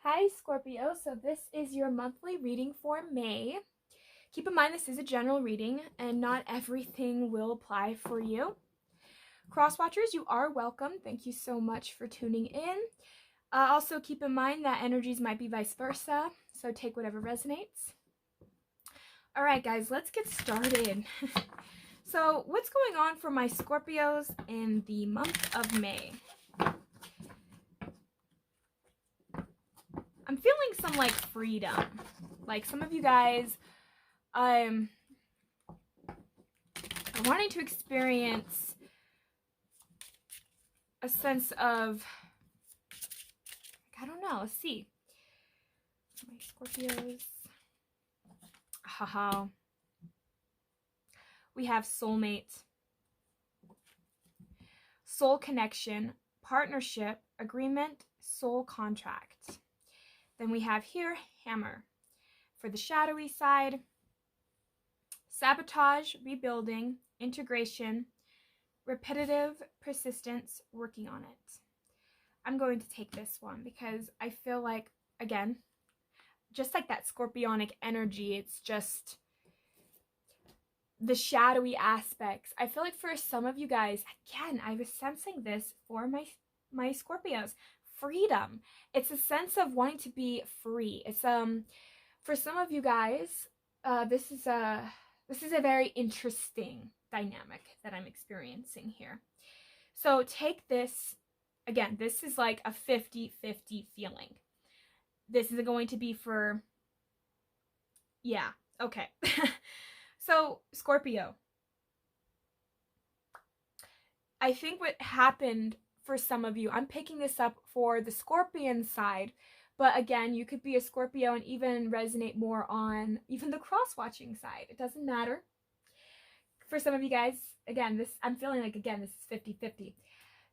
Hi Scorpio, so this is your monthly reading for May. Keep in mind this is a general reading and not everything will apply for you. Cross watchers, you are welcome. Thank you so much for tuning in. Also keep in mind that energies might be vice versa, so take whatever resonates. All right guys, let's get started. So what's going on for my Scorpios in the month of May? I'm feeling some like freedom. Like some of you guys are wanting to experience a sense of, I don't know, let's see. My Scorpios. Haha. We have soulmate, soul connection, partnership, agreement, soul contract. Then we have here hammer. For the shadowy side, sabotage, rebuilding, integration, repetitive persistence, working on it. I'm going to take this one because I feel like, again, just like that scorpionic energy, it's just the shadowy aspects. I feel like for some of you guys, again, I was sensing this for my Scorpios. Freedom. It's a sense of wanting to be free. It's for some of you guys, this is a very interesting dynamic that I'm experiencing here. So take this, again, this is like a 50-50 feeling. This is going to be for, yeah, okay. So Scorpio, I think what happened for some of you, I'm picking this up for the Scorpion side, but again, you could be a Scorpio and even resonate more on even the cross-watching side. It doesn't matter. For some of you guys, again, I'm feeling like, again, this is 50-50.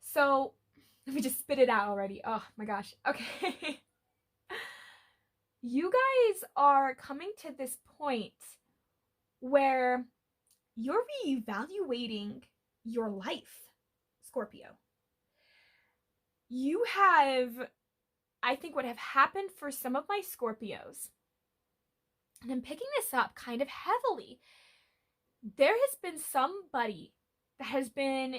So let me just spit it out already. Oh my gosh. Okay. You guys are coming to this point where you're reevaluating your life, Scorpio. You have, I think what have happened for some of my Scorpios, and I'm picking this up kind of heavily, there has been somebody that has been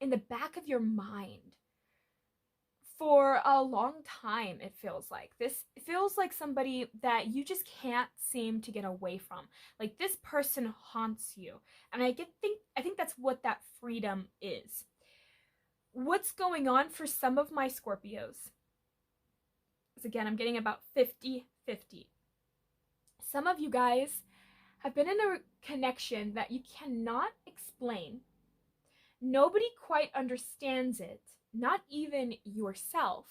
in the back of your mind for a long time. It feels like this feels like somebody that you just can't seem to get away from. Like this person haunts you, and I think that's what that freedom is. What's going on for some of my Scorpios is, again, I'm getting about 50-50. Some of you guys have been in a connection that you cannot explain. Nobody quite understands it, not even yourself.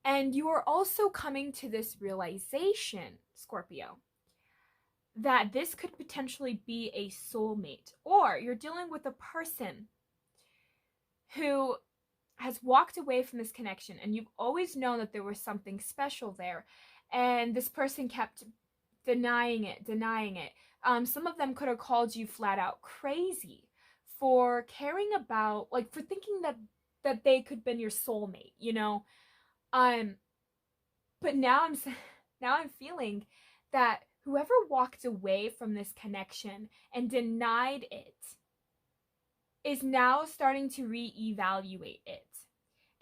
And you are also coming to this realization, Scorpio, that this could potentially be a soulmate, or you're dealing with a person who has walked away from this connection and you've always known that there was something special there, and this person kept denying it. Some of them could have called you flat out crazy for caring about, like, for thinking that they could have been your soulmate, you know. But now I'm feeling that whoever walked away from this connection and denied it is now starting to reevaluate it.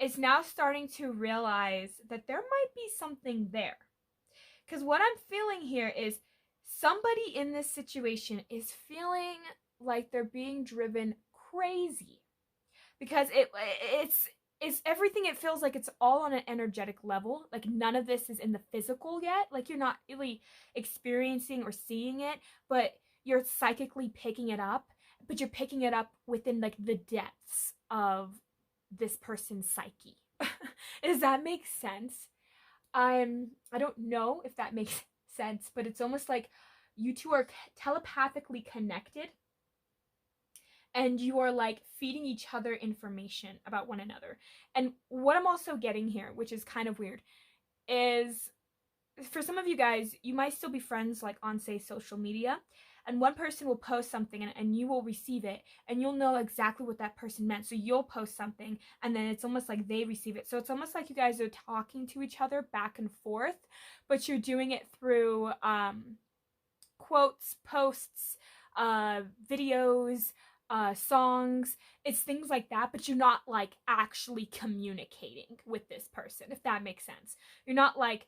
Is now starting to realize that there might be something there. Because what I'm feeling here is somebody in this situation is feeling like they're being driven crazy. Because it's everything, it feels like it's all on an energetic level. Like none of this is in the physical yet. Like you're not really experiencing or seeing it, but you're psychically picking it up. But you're picking it up within like the depths of this person's psyche. Does that make sense? I don't know if that makes sense, but it's almost like you two are telepathically connected and you are like feeding each other information about one another. And what I'm also getting here, which is kind of weird, is for some of you guys, you might still be friends like on, say, social media. and one person will post something and you will receive it, and you'll know exactly what that person meant. So you'll post something and then it's almost like they receive it. So it's almost like you guys are talking to each other back and forth, but you're doing it through quotes, posts, videos, songs. It's things like that, but you're not like actually communicating with this person, if that makes sense. You're not like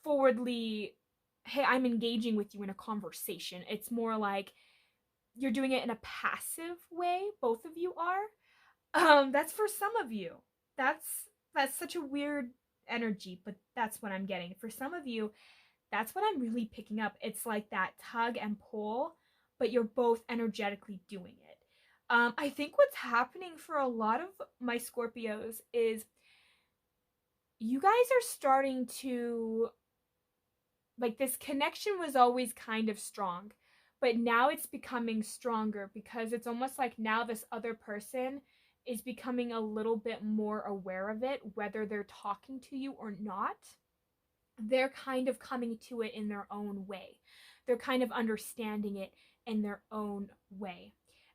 forwardly, hey, I'm engaging with you in a conversation. It's more like you're doing it in a passive way. Both of you are. That's for some of you. That's such a weird energy, but that's what I'm getting. For some of you, that's what I'm really picking up. It's like that tug and pull, but you're both energetically doing it. I think what's happening for a lot of my Scorpios is you guys are starting to, like, this connection was always kind of strong, but now it's becoming stronger because it's almost like now this other person is becoming a little bit more aware of it, whether they're talking to you or not. They're kind of coming to it in their own way. They're kind of understanding it in their own way.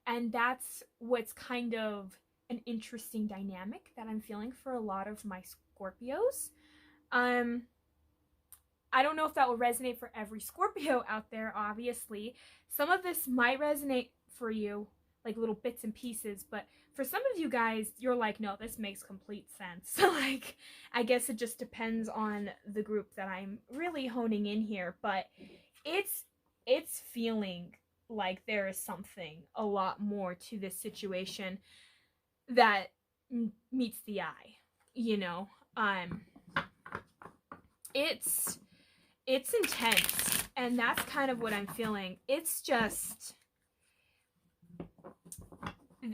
And that's what's kind of an interesting dynamic that I'm feeling for a lot of my Scorpios. I don't know if that will resonate for every Scorpio out there, obviously. Some of this might resonate for you, like little bits and pieces, but for some of you guys, you're like, no, this makes complete sense. So like, I guess it just depends on the group that I'm really honing in here, but it's feeling like there is something a lot more to this situation that meets the eye, you know. It's intense, and that's kind of what I'm feeling. It's just,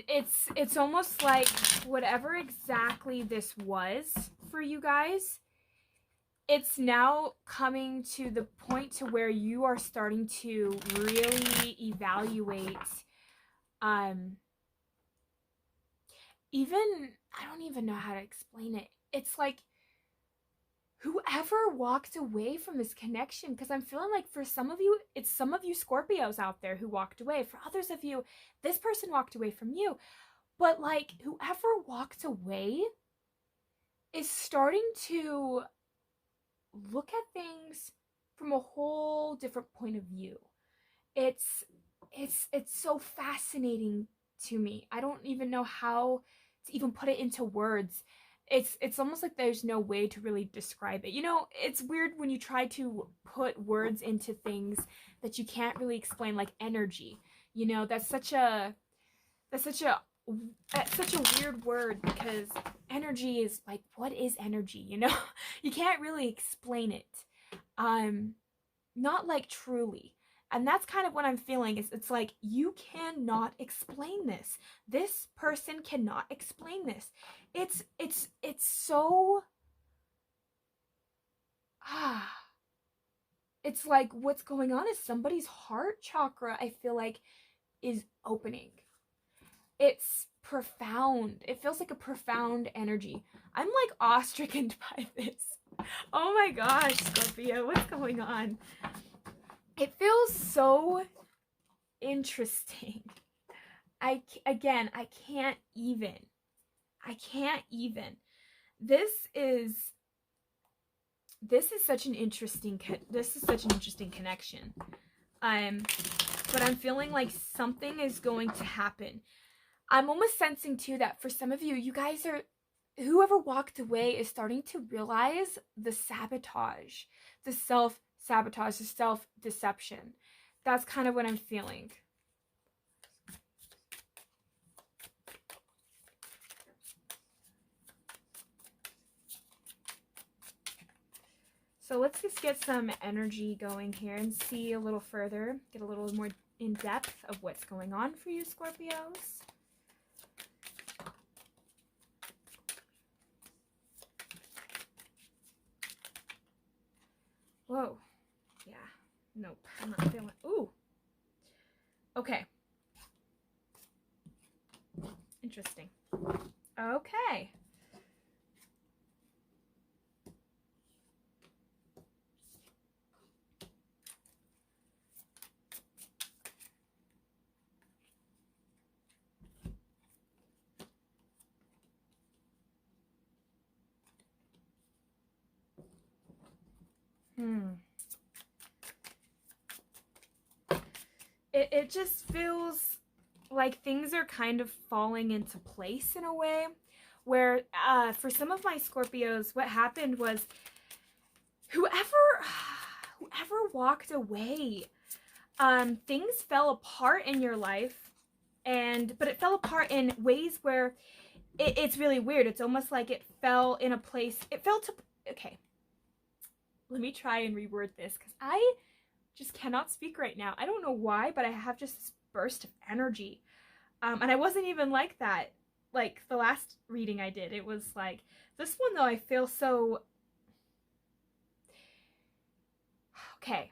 it's almost like whatever exactly this was for you guys, it's now coming to the point to where you are starting to really evaluate even, I don't even know how to explain it. It's like whoever walked away from this connection, because I'm feeling like for some of you, it's some of you Scorpios out there who walked away. For others of you, this person walked away from you. But like whoever walked away is starting to look at things from a whole different point of view. It's so fascinating to me. I don't even know how to even put it into words. It's almost like there's no way to really describe it. You know, it's weird when you try to put words into things that you can't really explain, like energy. You know, that's such a weird word, because energy is like, what is energy, you know? You can't really explain it. Not like truly. And that's kind of what I'm feeling. Is it's like you cannot explain this. This person cannot explain this. It's so it's like what's going on is somebody's heart chakra, I feel like, is opening. It's profound. It feels like a profound energy. I'm like awe-stricken by this. Oh my gosh, Scorpio, what's going on? It feels so interesting. I can't even. This is such an interesting connection. But I'm feeling like something is going to happen. I'm almost sensing too that for some of you, you guys are, whoever walked away is starting to realize the sabotage, the self-sabotage, the self-deception. That's kind of what I'm feeling. So let's just get some energy going here and see a little further, get a little more in depth of what's going on for you, Scorpios. Whoa. Yeah. Nope. I'm not feeling. Ooh. Okay. Interesting. Okay. It just feels like things are kind of falling into place in a way where for some of my Scorpios, what happened was whoever walked away, things fell apart in your life, but it fell apart in ways where it's really weird. It's almost like it fell in a place, okay, let me try and reword this because I just cannot speak right now. I don't know why, but I have just this burst of energy. And I wasn't even like that. Like the last reading I did, it was like, this one though, I feel so, okay.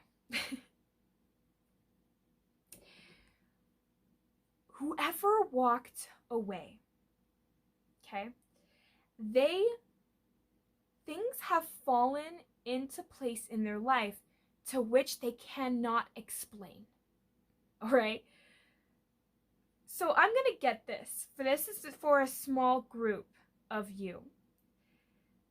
Whoever walked away, okay, things have fallen into place in their life to which they cannot explain. All right. So I'm going to get this. This is for a small group of you.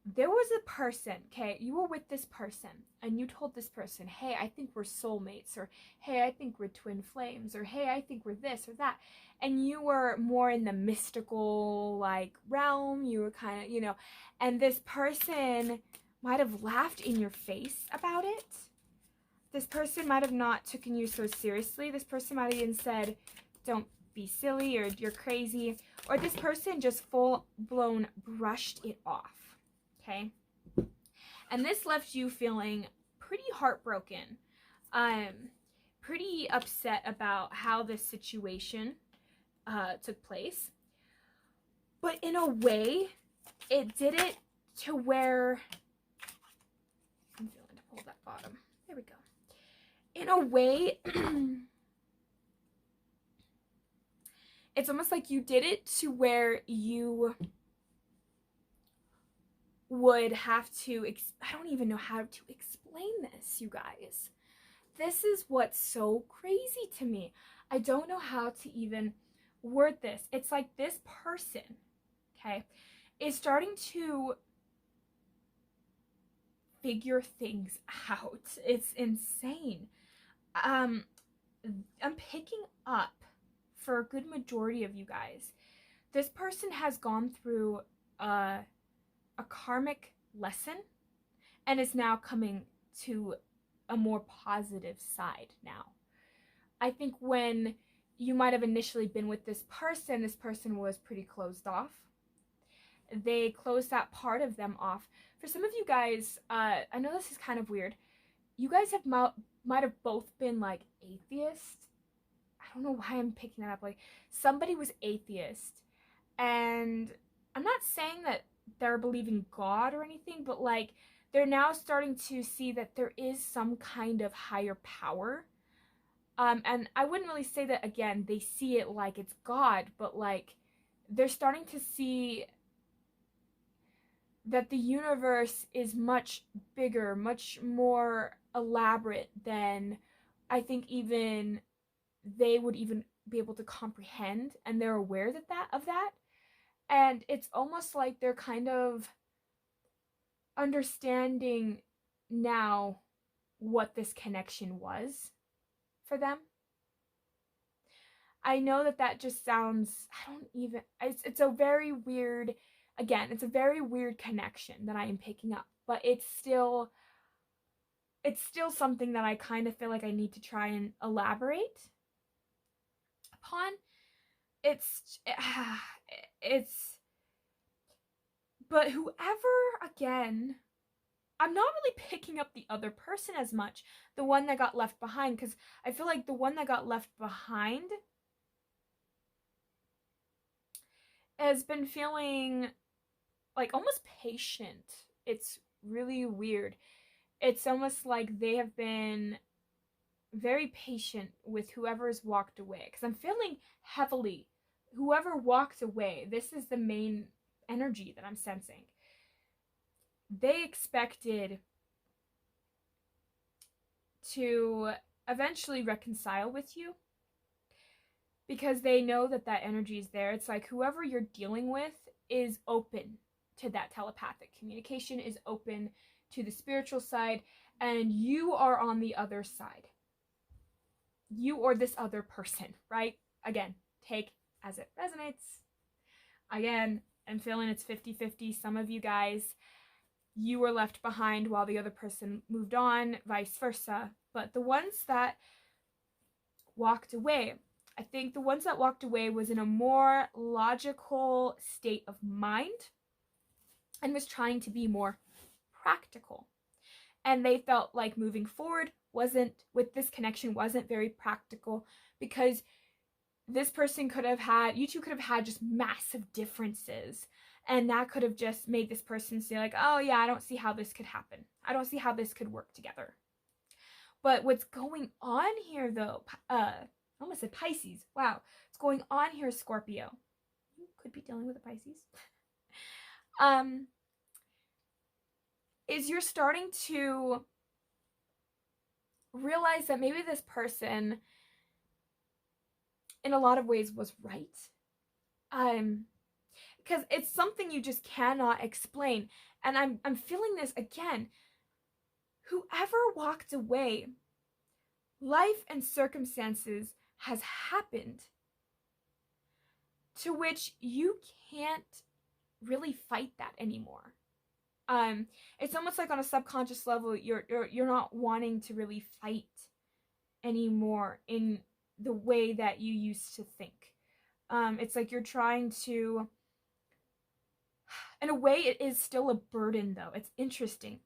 There was a person, okay, you were with this person and you told this person, hey, I think we're soulmates, or hey, I think we're twin flames, or hey, I think we're this or that. And you were more in the mystical like realm. You were kind of, and this person might have laughed in your face about it. This person might have not taken you so seriously. This person might have even said, don't be silly, or you're crazy. Or this person just full-blown brushed it off, okay? And this left you feeling pretty heartbroken, pretty upset about how this situation took place. But in a way, it did it to where... I'm feeling to pull that bottom. There we go. In a way, it's almost like you did it to where you would have to, I don't even know how to explain this, you guys. This is what's so crazy to me. I don't know how to even word this. It's like this person, okay, is starting to figure things out. It's insane. I'm picking up, for a good majority of you guys, this person has gone through a karmic lesson and is now coming to a more positive side now. I think when you might have initially been with this person was pretty closed off. They closed that part of them off. For some of you guys, I know this is kind of weird. You guys might have both been like atheists. I don't know why I'm picking that up. Like, somebody was atheist, and I'm not saying that they're believing God or anything, but like, they're now starting to see that there is some kind of higher power. And I wouldn't really say that, again, they see it like it's God, but like, they're starting to see that the universe is much bigger, much more elaborate than I think even they would even be able to comprehend, and they're aware of that. And it's almost like they're kind of understanding now what this connection was for them. I know that just sounds, it's a very weird, again, it's a very weird connection that I am picking up, but it's still something that I kind of feel like I need to try and elaborate upon. But whoever, again, I'm not really picking up the other person as much, the one that got left behind, because I feel like the one that got left behind has been feeling like almost patient. It's really weird. It's almost like they have been very patient with whoever's walked away, because I'm feeling heavily whoever walked away, this is the main energy that I'm sensing. They expected to eventually reconcile with you because they know that energy is there. It's like whoever you're dealing with is open to that telepathic communication, is open to the spiritual side, and you are on the other side. You or this other person, right? Again, take as it resonates. Again, I'm feeling it's 50-50. Some of you guys, you were left behind while the other person moved on, vice versa. But the ones that walked away, I think the ones that walked away was in a more logical state of mind and was trying to be more practical. And they felt like moving forward wasn't, with this connection, wasn't very practical, because this person could have had, you two could have had just massive differences. And that could have just made this person say like, oh yeah, I don't see how this could happen. I don't see how this could work together. But what's going on here though, I almost said Pisces. Wow. What's going on here, Scorpio? You could be dealing with a Pisces. Is you're starting to realize that maybe this person in a lot of ways was right. Because it's something you just cannot explain. And I'm feeling this again. Whoever walked away, life and circumstances has happened to which you can't really fight that anymore. It's almost like on a subconscious level, you're not wanting to really fight anymore in the way that you used to think. It's like you're trying to, in a way, it is still a burden though. It's interesting.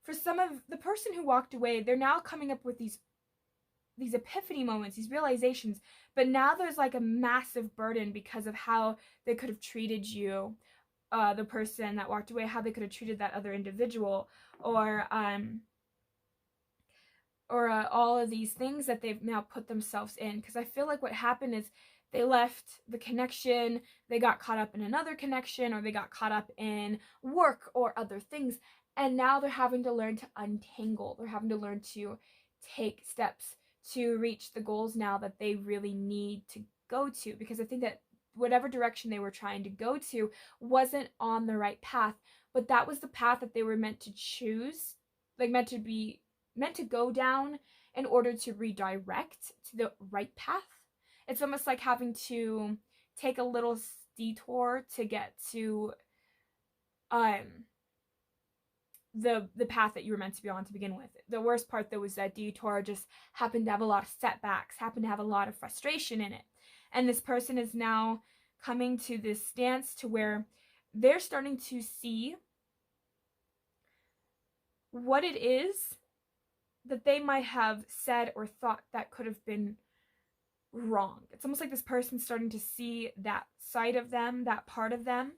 For some of the person who walked away, they're now coming up with these epiphany moments, these realizations, but now there's like a massive burden because of how they could have treated you, the person that walked away, how they could have treated that other individual, or all of these things that they've now put themselves in. Because I feel like what happened is they left the connection, they got caught up in another connection, or they got caught up in work or other things, and now they're having to learn to untangle. They're having to learn to take steps to reach the goals now that they really need to go to, because I think that whatever direction they were trying to go to wasn't on the right path, but that was the path that they were meant to choose, like meant to go down in order to redirect to the right path. It's almost like having to take a little detour to get to the path that you were meant to be on to begin with. The worst part though was that detour just happened to have a lot of setbacks, happened to have a lot of frustration in it. And this person is now coming to this stance to where they're starting to see what it is that they might have said or thought that could have been wrong. It's almost like this person's starting to see that side of them, that part of them.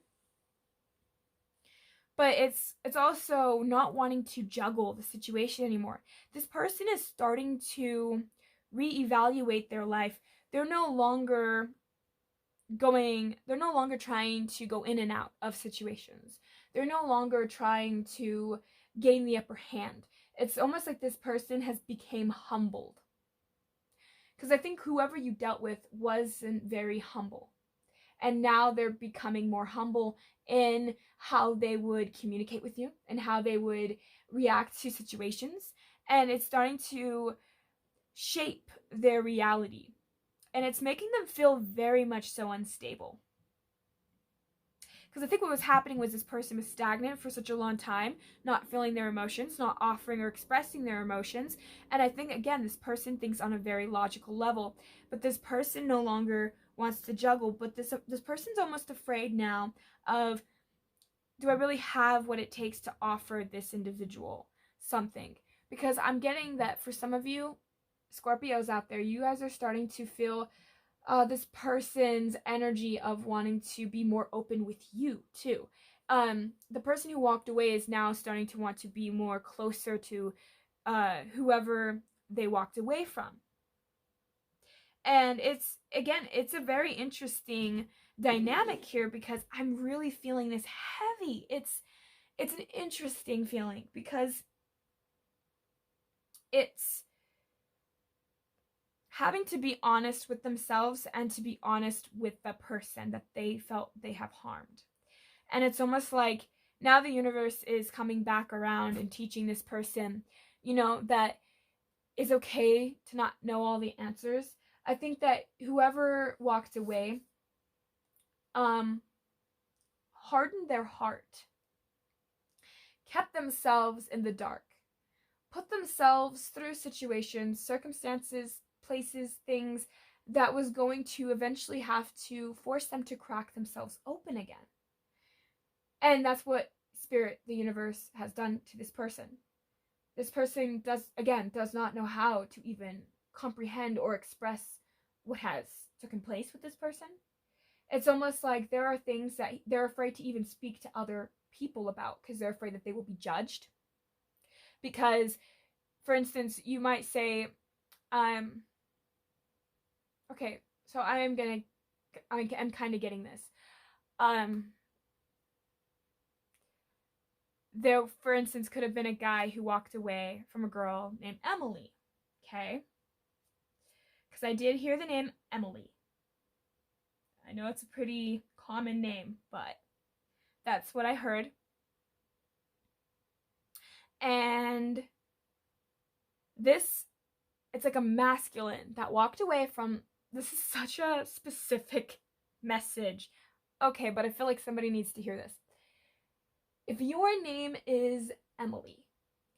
But it's also not wanting to juggle the situation anymore. This person is starting to reevaluate their life. They're no longer trying to go in and out of situations. They're no longer trying to gain the upper hand. It's almost like this person has become humbled. Because I think whoever you dealt with wasn't very humble. And now they're becoming more humble in how they would communicate with you and how they would react to situations. And it's starting to shape their reality. And it's making them feel very much so unstable. Because I think what was happening was this person was stagnant for such a long time, not feeling their emotions, not offering or expressing their emotions. And I think, again, this person thinks on a very logical level. But this person no longer wants to juggle. But this person's almost afraid now of, do I really have what it takes to offer this individual something? Because I'm getting that for some of you, Scorpios out there, you guys are starting to feel this person's energy of wanting to be more open with you too. The person who walked away is now starting to want to be more closer to whoever they walked away from. And it's a very interesting dynamic here, because I'm really feeling this heavy. It's an interesting feeling, because it's having to be honest with themselves and to be honest with the person that they felt they have harmed. And it's almost like now the universe is coming back around and teaching this person that is okay to not know all the answers. I think that whoever walked away hardened their heart, kept themselves in the dark, put themselves through situations, circumstances, places, things that was going to eventually have to force them to crack themselves open again. And that's what Spirit, the universe, has done to this person. This person does not know how to even comprehend or express what has taken place with this person. It's almost like there are things that they're afraid to even speak to other people about because they're afraid that they will be judged. Because, for instance, you might say, okay, so I'm kind of getting this. There, for instance, could have been a guy who walked away from a girl named Emily, okay? Because I did hear the name Emily. I know it's a pretty common name, but that's what I heard. And it's like a masculine that walked away from, this is such a specific message. Okay, but I feel like somebody needs to hear this. If your name is Emily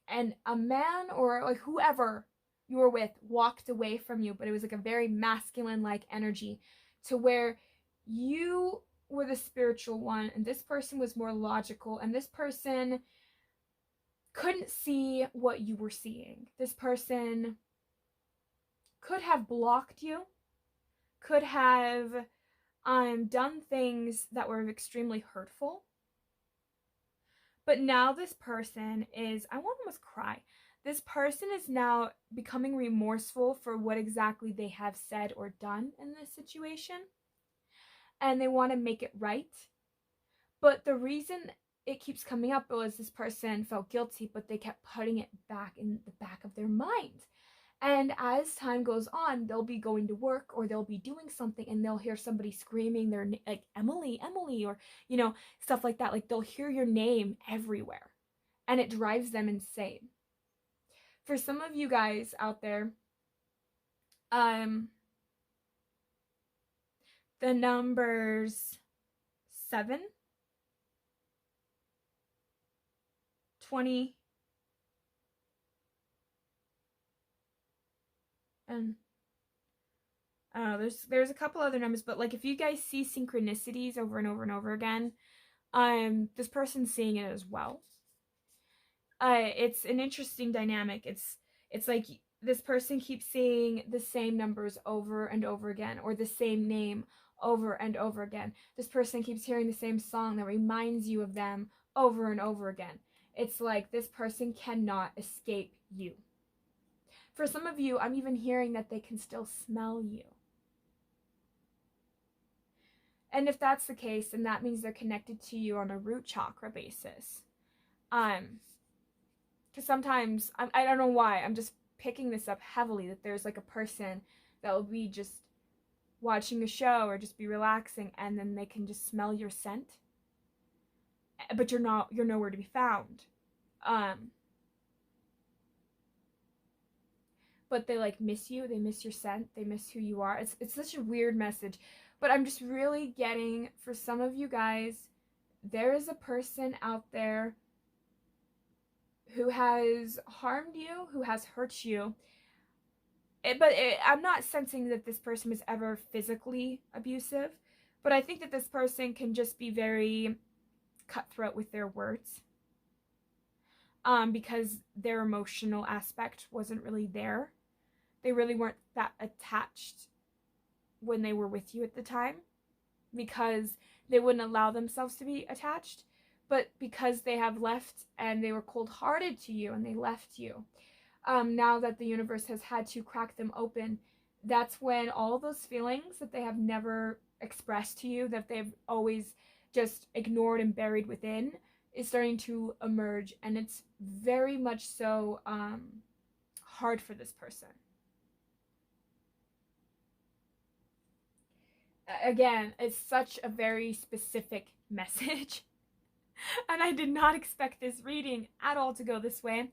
and a man or like whoever you were with walked away from you, but it was like a very masculine like energy to where you were the spiritual one and this person was more logical and this person couldn't see what you were seeing. This person could have blocked you, could have done things that were extremely hurtful. But now this person is, I want to almost cry. This person is now becoming remorseful for what exactly they have said or done in this situation. And they want to make it right. But the reason it keeps coming up was this person felt guilty, but they kept putting it back in the back of their mind. And as time goes on, they'll be going to work or they'll be doing something and they'll hear somebody screaming their name, like Emily, Emily, or, stuff like that. Like they'll hear your name everywhere and it drives them insane. For some of you guys out there, the numbers 7, 20, and I don't know, there's a couple other numbers, but like if you guys see synchronicities over and over and over again, this person's seeing it as well. It's an interesting dynamic. It's like this person keeps seeing the same numbers over and over again, or the same name over and over again. This person keeps hearing the same song that reminds you of them over and over again. It's like this person cannot escape you. For some of you, I'm even hearing that they can still smell you. And if that's the case, then that means they're connected to you on a root chakra basis. Because sometimes, I don't know why, I'm just picking this up heavily, that there's like a person that will be just watching a show or just be relaxing and then they can just smell your scent. But you're nowhere to be found. But they like miss you, they miss your scent, they miss who you are. It's such a weird message. But I'm just really getting, for some of you guys, there is a person out there who has harmed you, who has hurt you. I'm not sensing that this person was ever physically abusive, but I think that this person can just be very cutthroat with their words. Because their emotional aspect wasn't really there. They really weren't that attached when they were with you at the time, because they wouldn't allow themselves to be attached. But because they have left and they were cold-hearted to you and they left you, now that the universe has had to crack them open, that's when all those feelings that they have never expressed to you, that they've always just ignored and buried within, is starting to emerge. And it's very much so hard for this person. Again, it's such a very specific message. And I did not expect this reading at all to go this way.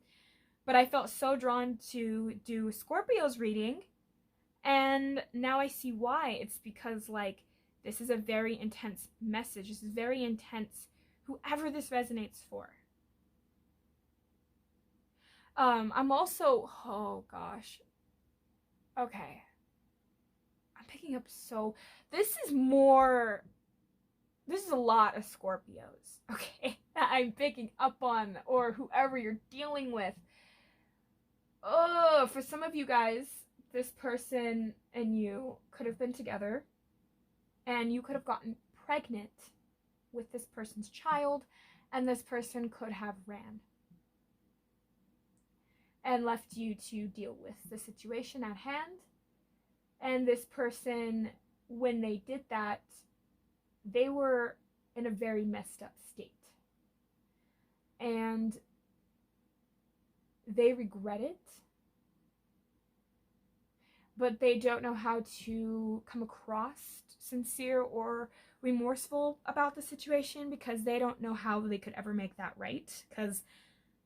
But I felt so drawn to do Scorpio's reading, and now I see why. It's because, like, this is a very intense message. This is very intense, whoever this resonates for. I'm also, oh gosh. Okay. I'm picking up this is a lot of Scorpios, okay, that I'm picking up on, or whoever you're dealing with. Oh, for some of you guys, this person and you could have been together, and you could have gotten pregnant with this person's child, and this person could have ran and left you to deal with the situation at hand. And this person, when they did that, they were in a very messed up state. And they regret it, but they don't know how to come across sincere or remorseful about the situation, because they don't know how they could ever make that right, because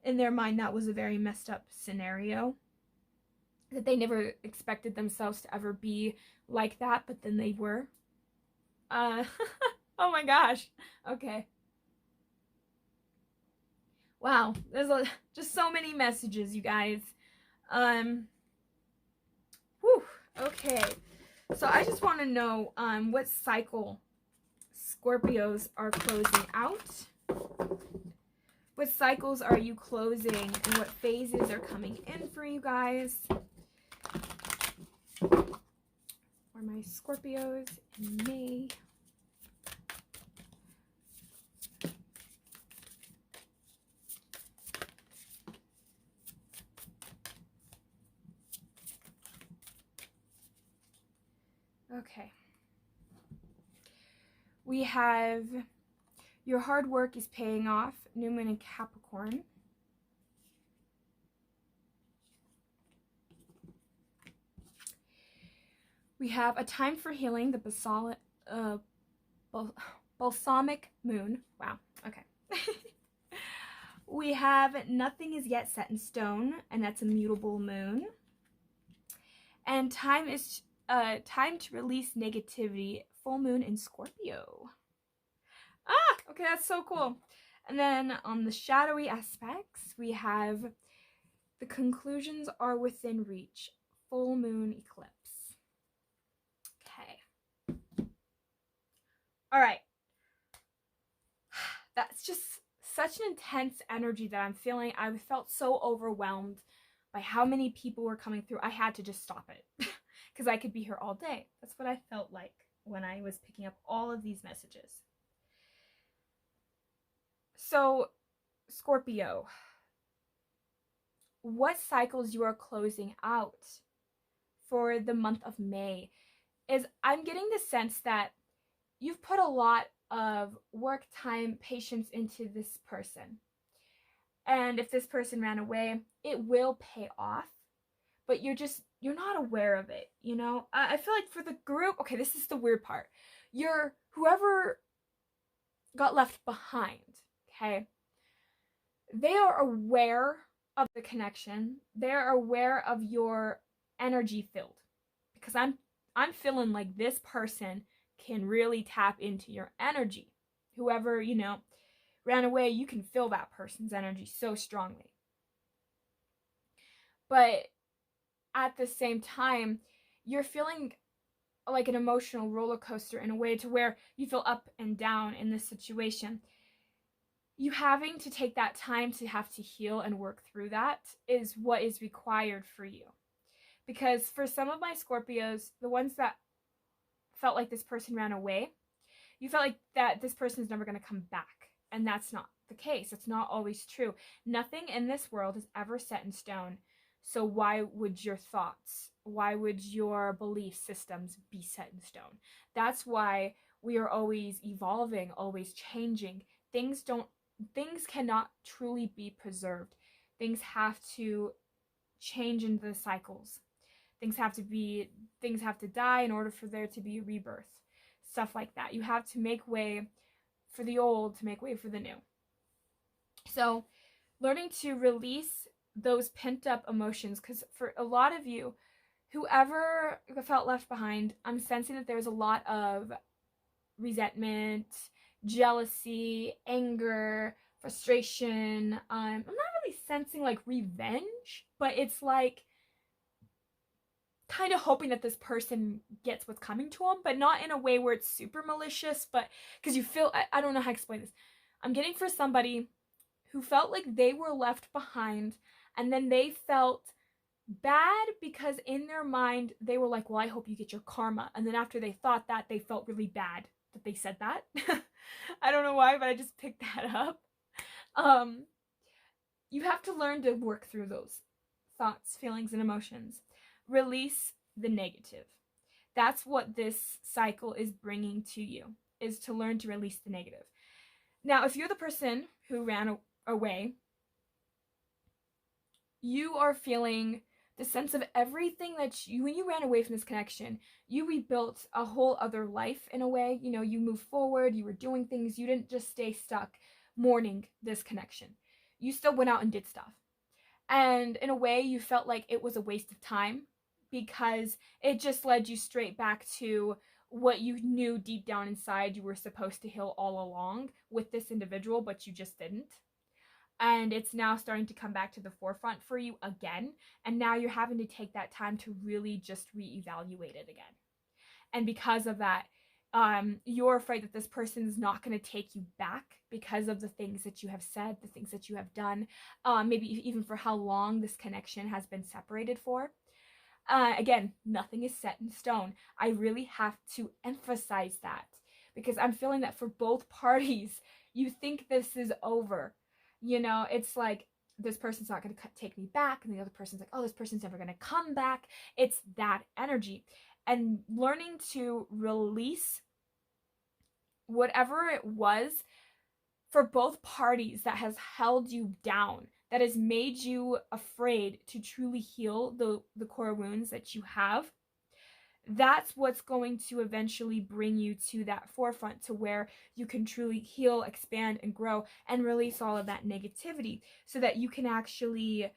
in their mind that was a very messed up scenario, that they never expected themselves to ever be like that, but then they were. Oh my gosh. Okay. Wow, there's just so many messages, you guys. Whew, okay. So I just want to know what cycle Scorpios are closing out. What cycles are you closing, and what phases are coming in for you guys? For my Scorpios in May. Okay. We have your hard work is paying off, New Moon in Capricorn. We have a time for healing, the balsamic moon. Wow, okay. We have nothing is yet set in stone, and that's a mutable moon. And time is time to release negativity, full moon in Scorpio. Ah, okay, that's so cool. And then on the shadowy aspects, we have the conclusions are within reach, full moon eclipse. Okay. All right. That's just such an intense energy that I'm feeling. I felt so overwhelmed by how many people were coming through. I had to just stop it because I could be here all day. That's what I felt like when I was picking up all of these messages. So, Scorpio, what cycles you are closing out for the month of May is I'm getting the sense that you've put a lot of work, time, patience into this person. And if this person ran away, it will pay off, but you're not aware of it, you know? I feel like for the group, okay, this is the weird part. Whoever got left behind, okay, they are aware of the connection. They're aware of your energy field, because I'm feeling like this person can really tap into your energy. Whoever, you know, ran away, you can feel that person's energy so strongly. But at the same time, you're feeling like an emotional roller coaster in a way to where you feel up and down in this situation. You having to take that time to have to heal and work through that is what is required for you. Because for some of my Scorpios, the ones that felt like this person ran away, you felt like that this person is never going to come back. And that's not the case. It's not always true. Nothing in this world is ever set in stone. So why would your thoughts, why would your belief systems be set in stone? That's why we are always evolving, always changing. Things cannot truly be preserved. Things have to change into the cycles. Things have to die in order for there to be a rebirth. Stuff like that. You have to make way for the old to make way for the new. So, learning to release those pent up emotions, because for a lot of you, whoever felt left behind, I'm sensing that there's a lot of resentment, jealousy, anger, frustration. I'm not really sensing like revenge, but it's like kind of hoping that this person gets what's coming to them, but not in a way where it's super malicious, but because you feel, I don't know how to explain this. I'm getting for somebody who felt like they were left behind, and then they felt bad because in their mind they were like, well, I hope you get your karma. And then after they thought that, they felt really bad that they said that. I don't know why, but I just picked that up. You have to learn to work through those thoughts, feelings, and emotions. Release the negative. That's what this cycle is bringing to you, is to learn to release the negative. Now, if you're the person who ran away, you are feeling the sense of everything that you, when you ran away from this connection, you rebuilt a whole other life in a way. You know, you moved forward, you were doing things, you didn't just stay stuck mourning this connection. You still went out and did stuff. And in a way, you felt like it was a waste of time because it just led you straight back to what you knew deep down inside you were supposed to heal all along with this individual, but you just didn't. And it's now starting to come back to the forefront for you again. And now you're having to take that time to really just reevaluate it again. And because of that, you're afraid that this person is not going to take you back because of the things that you have said, the things that you have done, maybe even for how long this connection has been separated for. Again, nothing is set in stone. I really have to emphasize that because I'm feeling that for both parties, you think this is over. You know, it's like, this person's not going to take me back, and the other person's like, oh, this person's never going to come back. It's that energy. And learning to release whatever it was for both parties that has held you down, that has made you afraid to truly heal the core wounds that you have. That's what's going to eventually bring you to that forefront, to where you can truly heal, expand, and grow, and release all of that negativity, so that you can actually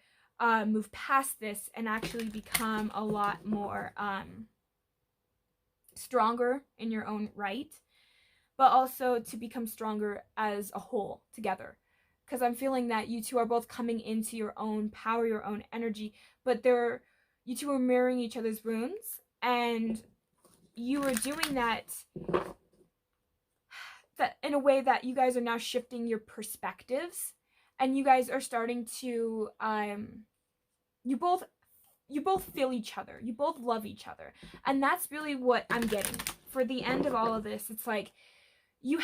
move past this and actually become a lot more stronger in your own right, but also to become stronger as a whole together. Because I'm feeling that you two are both coming into your own power, your own energy, but you two are mirroring each other's wounds, and you are doing that in a way that you guys are now shifting your perspectives, and you guys are starting to you both feel each other, you both love each other. And that's really what I'm getting for the end of all of this. It's like you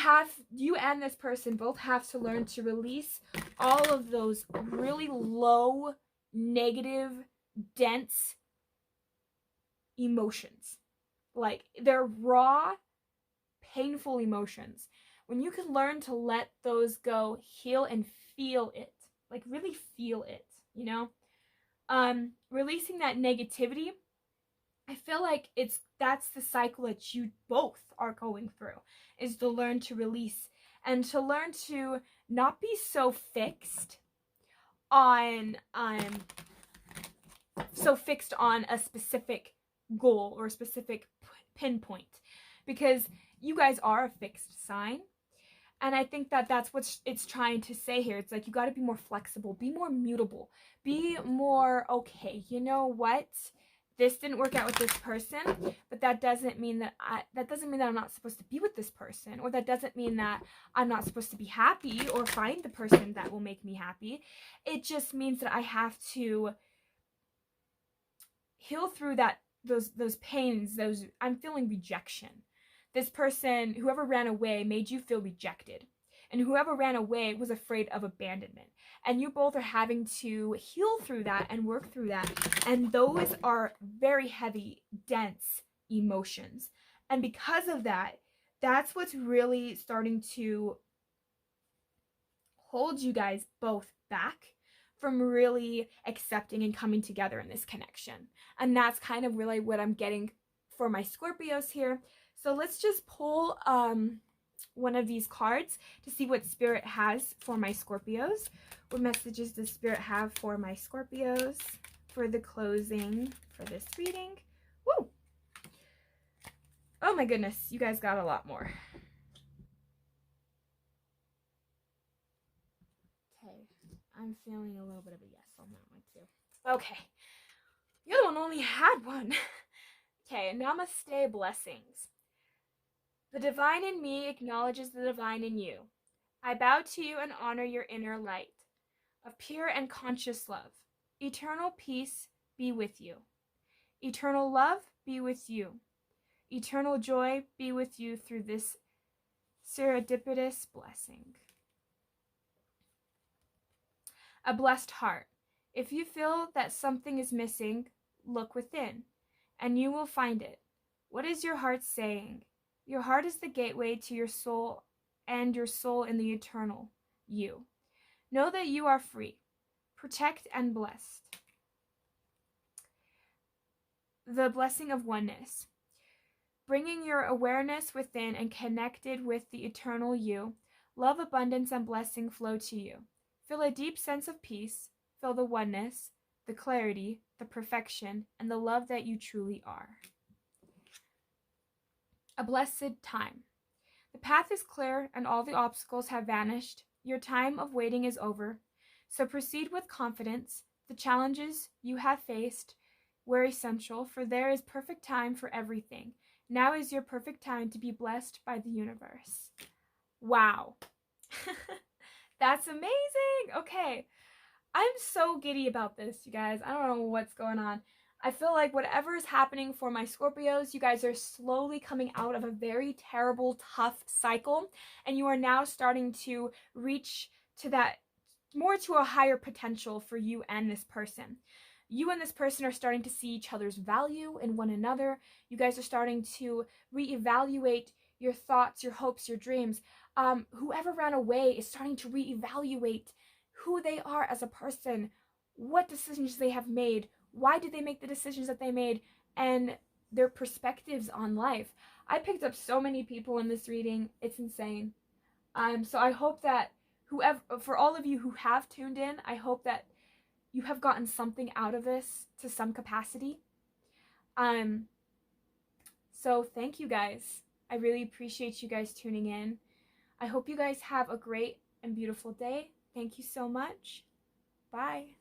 and this person both have to learn to release all of those really low, negative, dense emotions. Like, they're raw, painful emotions. When you can learn to let those go, heal, and feel it, like really feel it, you know? Releasing that negativity, I feel like that's the cycle that you both are going through, is to learn to release and to learn to not be so fixed on a specific goal or a specific pinpoint, because you guys are a fixed sign. And I think that that's what it's trying to say here. It's like, you got to be more flexible, be more mutable, be more, okay, you know what? This didn't work out with this person, but that doesn't mean that I'm not supposed to be with this person, or that doesn't mean that I'm not supposed to be happy or find the person that will make me happy. It just means that I have to heal through those pains, I'm feeling rejection. This person, whoever ran away, made you feel rejected. And whoever ran away was afraid of abandonment. And you both are having to heal through that and work through that. And those are very heavy, dense emotions. And because of that, that's what's really starting to hold you guys both back from really accepting and coming together in this connection. And that's kind of really what I'm getting for my Scorpios here. So let's just pull one of these cards to see what Spirit has for my Scorpios. What messages does Spirit have for my Scorpios for the closing for this reading? Woo! Oh my goodness, you guys got a lot more. Okay, I'm feeling a little bit of a yes on that one too. Okay, the other one only had one. Okay, namaste blessings. The divine in me acknowledges the divine in you. I bow to you and honor your inner light of pure and conscious love. Eternal peace be with you. Eternal love be with you. Eternal joy be with you through this serendipitous blessing. A blessed heart. If you feel that something is missing, look within, and you will find it. What is your heart saying? Your heart is the gateway to your soul and your soul in the eternal you. Know that you are free, protect and blessed. The blessing of oneness. Bringing your awareness within and connected with the eternal you, love, abundance, and blessing flow to you. Feel a deep sense of peace, feel the oneness, the clarity, the perfection, and the love that you truly are. A blessed time. The path is clear and all the obstacles have vanished. Your time of waiting is over. So proceed with confidence. The challenges you have faced were essential, for there is perfect time for everything. Now is your perfect time to be blessed by the universe. Wow. That's amazing. Okay. I'm so giddy about this, you guys. I don't know what's going on. I feel like whatever is happening for my Scorpios, you guys are slowly coming out of a very terrible, tough cycle, and you are now starting to reach to that, more to a higher potential for you and this person. You and this person are starting to see each other's value in one another. You guys are starting to reevaluate your thoughts, your hopes, your dreams. Whoever ran away is starting to reevaluate who they are as a person, what decisions they have made, why did they make the decisions that they made, and their perspectives on life. I picked up so many people in this reading. It's insane. So I hope that whoever, for all of you who have tuned in, I hope that you have gotten something out of this to some capacity. So thank you guys. I really appreciate you guys tuning in. I hope you guys have a great and beautiful day. Thank you so much. Bye.